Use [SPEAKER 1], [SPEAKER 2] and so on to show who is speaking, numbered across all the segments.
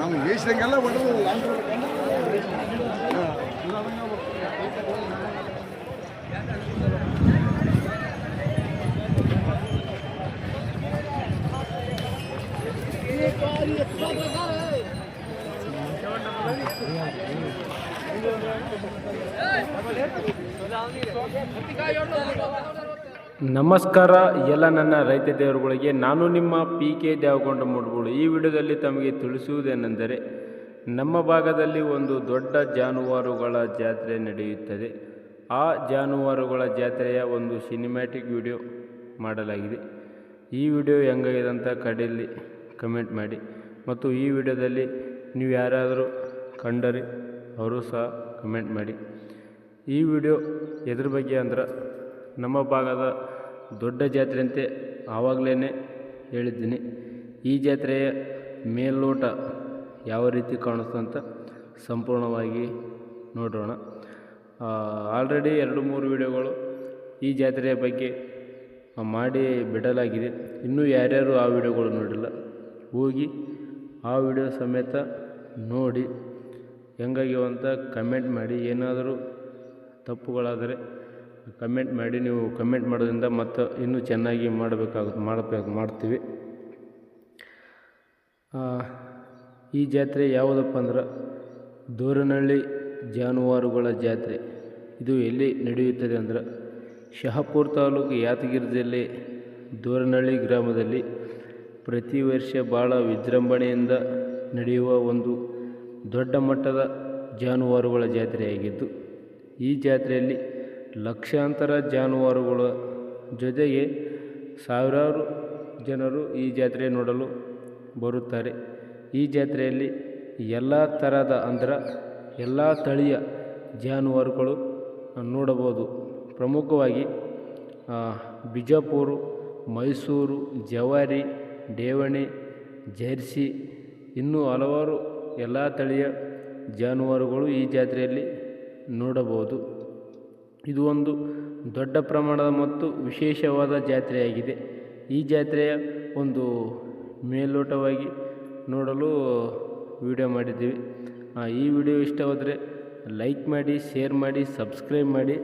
[SPEAKER 1] ನಾವು ಬೇಯಿಸಿದಂಗೆಲ್ಲ
[SPEAKER 2] ನಮಸ್ಕಾರ ಎಲ್ಲ ನನ್ನ ರೈತ ದೇವರುಗಳಿಗೆ. ನಾನು ನಿಮ್ಮ PK ದೇವಗೊಂಡ ಮೂಡುಗೋಳು. ಈ ವಿಡಿಯೋದಲ್ಲಿ ತಮಗೆ ತಿಳಿಸುವುದೇನೆಂದರೆ, ನಮ್ಮ ಭಾಗದಲ್ಲಿ ಒಂದು ದೊಡ್ಡ ಜಾನುವಾರುಗಳ ಜಾತ್ರೆ ನಡೆಯುತ್ತದೆ. ಆ ಜಾನುವಾರುಗಳ ಜಾತ್ರೆಯ ಒಂದು ಸಿನಿಮ್ಯಾಟಿಕ್ ವಿಡಿಯೋ ಮಾಡಲಾಗಿದೆ. ಈ ವಿಡಿಯೋ ಹೆಂಗಾಗಿದೆ ಅಂತ ಕಡೆಯಲ್ಲಿ ಕಮೆಂಟ್ ಮಾಡಿ. ಮತ್ತು ಈ ವಿಡಿಯೋದಲ್ಲಿ ನೀವು ಯಾರಾದರೂ ಕಂಡರೆ ಅವರು ಸಹ ಕಮೆಂಟ್ ಮಾಡಿ. ಈ ವಿಡಿಯೋ ಎದ್ರ ಬಗ್ಗೆ ಅಂದ್ರೆ, ನಮ್ಮ ಭಾಗದ ದೊಡ್ಡ ಜಾತ್ರೆ ಅಂತೆ ಆವಾಗಲೇ ಹೇಳಿದ್ದೀನಿ. ಈ ಜಾತ್ರೆಯ ಮೇಲ್ನೋಟ ಯಾವ ರೀತಿ ಕಾಣಿಸ್ತಂತ ಸಂಪೂರ್ಣವಾಗಿ ನೋಡೋಣ. ಆಲ್ರೆಡಿ 2-3 ವಿಡಿಯೋಗಳು ಈ ಜಾತ್ರೆಯ ಬಗ್ಗೆ ಮಾಡಿ ಬಿಡಲಾಗಿದೆ. ಇನ್ನೂ ಯಾರ್ಯಾರು ಆ ವಿಡಿಯೋಗಳು ನೋಡಿಲ್ಲ, ಹೋಗಿ ಆ ವಿಡಿಯೋ ಸಮೇತ ನೋಡಿ ಹೆಂಗಾಗ್ಯವ ಅಂತ ಕಮೆಂಟ್ ಮಾಡಿ. ಏನಾದರೂ ತಪ್ಪುಗಳಾದರೆ ಕಮೆಂಟ್ ಮಾಡಿ. ನೀವು ಕಮೆಂಟ್ ಮಾಡೋದ್ರಿಂದ ಮತ್ತು ಇನ್ನೂ ಚೆನ್ನಾಗಿ ಮಾಡ್ತೀವಿ. ಈ ಜಾತ್ರೆ ಯಾವುದಪ್ಪ ಅಂದ್ರೆ ದೋರನಹಳ್ಳಿ ಜಾನುವಾರುಗಳ ಜಾತ್ರೆ. ಇದು ಎಲ್ಲಿ ನಡೆಯುತ್ತದೆ ಅಂದ್ರೆ, ಶಹಾಪುರ ತಾಲೂಕು ಯಾದಗಿರಿ ಜಿಲ್ಲೆ ದೋರನಹಳ್ಳಿ ಗ್ರಾಮದಲ್ಲಿ ಪ್ರತಿ ವರ್ಷ ಭಾಳ ವಿಜೃಂಭಣೆಯಿಂದ ನಡೆಯುವ ಒಂದು ದೊಡ್ಡ ಮಟ್ಟದ ಜಾನುವಾರುಗಳ ಜಾತ್ರೆಯಾಗಿದ್ದು, ಈ ಜಾತ್ರೆಯಲ್ಲಿ ಲಕ್ಷಾಂತರ ಜಾನುವಾರುಗಳ ಜೊತೆಗೆ ಸಾವಿರಾರು ಜನರು ಈ ಜಾತ್ರೆ ನೋಡಲು ಬರುತ್ತಾರೆ. ಈ ಜಾತ್ರೆಯಲ್ಲಿ ಎಲ್ಲ ಥರದ ಅಂದ್ರೆ ಎಲ್ಲ ತಳಿಯ ಜಾನುವಾರುಗಳು ನೋಡಬಹುದು. ಪ್ರಮುಖವಾಗಿ ಬಿಜಾಪುರ, ಮೈಸೂರು, ಜವಾರಿ, ಡೇವಣಿ, ಜರ್ಸಿ, ಇನ್ನೂ ಹಲವಾರು ಎಲ್ಲ ತಳಿಯ ಜಾನುವಾರುಗಳು ಈ ಜಾತ್ರೆಯಲ್ಲಿ ನೋಡಬಹುದು. ಇದು ಒಂದು ದೊಡ್ಡ ಪ್ರಮಾಣದ ಮತ್ತು ವಿಶೇಷವಾದ ಜಾತ್ರೆಯಾಗಿದೆ. ಈ ಜಾತ್ರೆಯ ಒಂದು ಮೇಲ್ನೋಟವಾಗಿ ನೋಡಲು ವಿಡಿಯೋ ಮಾಡಿದ್ದೀವಿ. ಈ ವಿಡಿಯೋ ಇಷ್ಟವಾದರೆ ಲೈಕ್ ಮಾಡಿ, ಶೇರ್ ಮಾಡಿ, ಸಬ್ಸ್ಕ್ರೈಬ್ ಮಾಡಿ.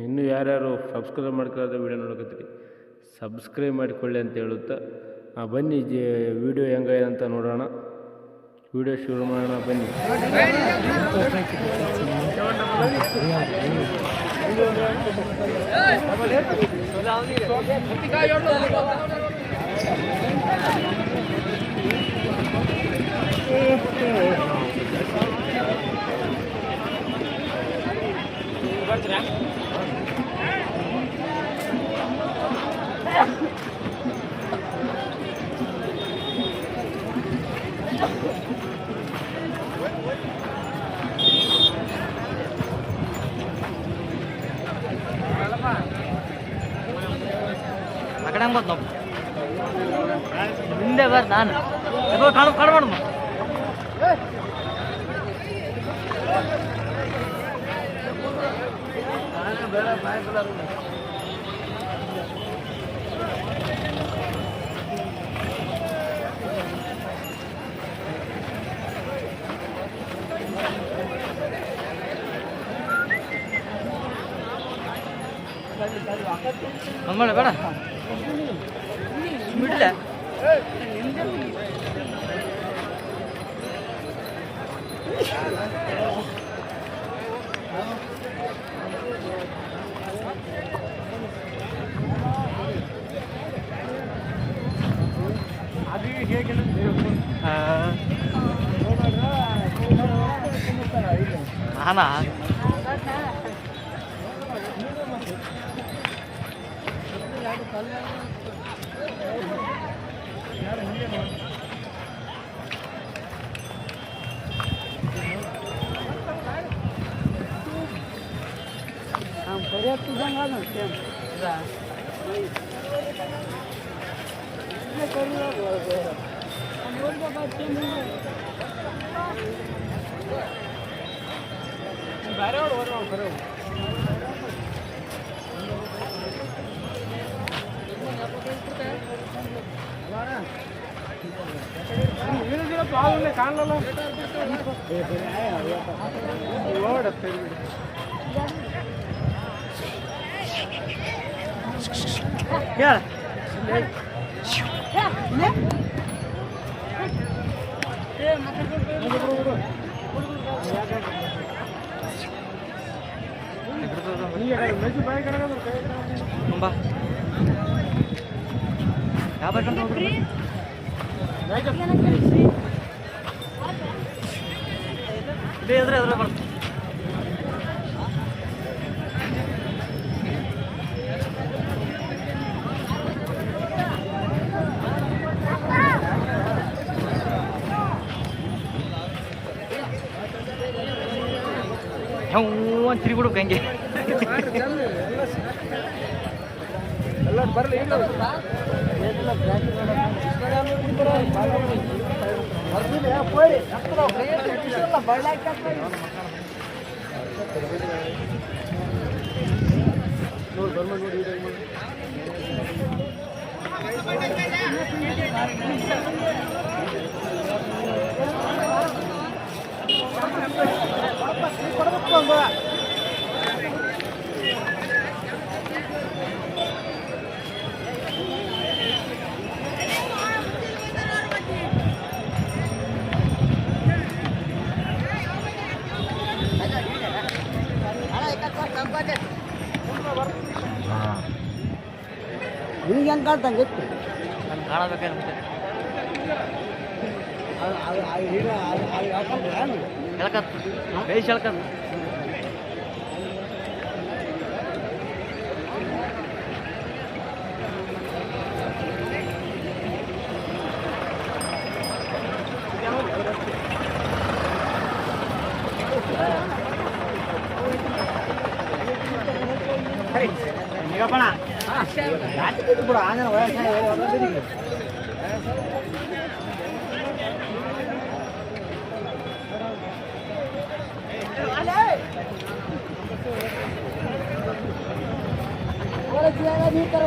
[SPEAKER 2] ಇನ್ನೂ ಯಾರ್ಯಾರು ಸಬ್ಸ್ಕ್ರೈಬ್ ಮಾಡ್ಕೊಳ್ಳೋದು ವಿಡಿಯೋ ನೋಡಕತ್ತೀರಿ, ಸಬ್ಸ್ಕ್ರೈಬ್ ಮಾಡಿಕೊಳ್ಳಿ ಅಂತ ಹೇಳುತ್ತಾ ಬನ್ನಿ ವಿಡಿಯೋ ಹೆಂಗಿದೆ ಅಂತ ನೋಡೋಣ. ವಿಡಿಯೋ ಶುರು ಮಾಡೋಣ ಬನ್ನಿ.
[SPEAKER 3] ಅಕಡೆ ಹಂಗೆ ಬಂದು ಹಿಂದೆ ಬರ್ ನಾನು ಕಾಣಬಾರ್ದು. ಹಂಗೆ ಬೇಡ ಬಿಡ್ಲ ನಾನಾ
[SPEAKER 2] ಕಾಣಲ್ಲ
[SPEAKER 3] ಒಂದು ತಿರುಗಿಬಿಡು ಹಂಗೆ
[SPEAKER 4] ನಿಮ್ಗೆ ಹೆಂಗೆ ಕಾಣ್ತಂಗೆ ಇತ್ತು
[SPEAKER 3] ನಾನು ಕಾಣಬೇಕಂತೆ ಹೇಳ್ಕತ್ ಬೇಸ್ ಹೇಳ್ಕತ್
[SPEAKER 4] ನಿಗಪ್ಪಣ ಬಿಡು ಆಂಜನ ವಯಸ್ಸಾಗಿ ನೀರು ತರ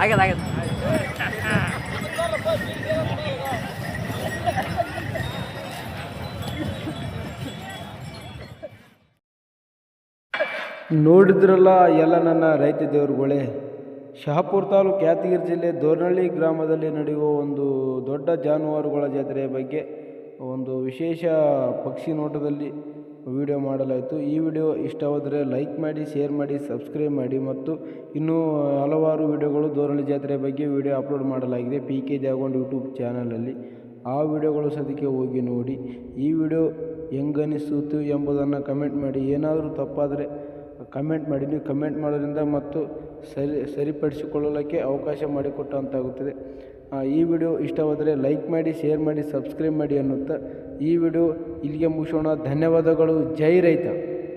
[SPEAKER 4] ಆಗ್ಯದ ಆಗ್ಯದ
[SPEAKER 2] ನೋಡಿದ್ರಲ್ಲ ಎಲ್ಲ ನನ್ನ ರೈತ ದೇವರುಗಳೇ, ಶಹಾಪುರ ತಾಲೂಕು ಯಾದಗಿರಿ ಜಿಲ್ಲೆ ದೋರ್ನಳ್ಳಿ ಗ್ರಾಮದಲ್ಲಿ ನಡೆಯುವ ಒಂದು ದೊಡ್ಡ ಜಾನುವಾರುಗಳ ಜಾತ್ರೆಯ ಬಗ್ಗೆ ಒಂದು ವಿಶೇಷ ಪಕ್ಷಿ ನೋಟದಲ್ಲಿ ವಿಡಿಯೋ ಮಾಡಲಾಯಿತು. ಈ ವಿಡಿಯೋ ಇಷ್ಟವಾದರೆ ಲೈಕ್ ಮಾಡಿ, ಶೇರ್ ಮಾಡಿ, ಸಬ್ಸ್ಕ್ರೈಬ್ ಮಾಡಿ. ಮತ್ತು ಇನ್ನೂ ಹಲವಾರು ವಿಡಿಯೋಗಳು ದೋರ್ನಳ್ಳಿ ಜಾತ್ರೆಯ ಬಗ್ಗೆ ವಿಡಿಯೋ ಅಪ್ಲೋಡ್ ಮಾಡಲಾಗಿದೆ PK ದೇವಗೊಂಡ ಯೂಟ್ಯೂಬ್ ಚಾನಲಲ್ಲಿ. ಆ ವಿಡಿಯೋಗಳು ಸದ್ಯಕ್ಕೆ ಹೋಗಿ ನೋಡಿ. ಈ ವಿಡಿಯೋ ಹೆಂಗನಿಸಿತು ಎಂಬುದನ್ನು ಕಮೆಂಟ್ ಮಾಡಿ. ಏನಾದರೂ ತಪ್ಪಾದರೆ ಕಮೆಂಟ್ ಮಾಡಿ. ನೀವು ಕಮೆಂಟ್ ಮಾಡೋದ್ರಿಂದ ಮತ್ತು ಸರಿಪಡಿಸಿಕೊಳ್ಳಲಿಕ್ಕೆ ಅವಕಾಶ ಮಾಡಿಕೊಟ್ಟಂತಾಗುತ್ತದೆ. ಈ ವಿಡಿಯೋ ಇಷ್ಟವಾದರೆ ಲೈಕ್ ಮಾಡಿ, ಶೇರ್ ಮಾಡಿ, ಸಬ್ಸ್ಕ್ರೈಬ್ ಮಾಡಿ ಅನ್ನುತ್ತಾ ಈ ವಿಡಿಯೋ ಇಲ್ಲಿಗೆ ಮುಗಿಸೋಣ. ಧನ್ಯವಾದಗಳು. ಜೈ ರೈತ.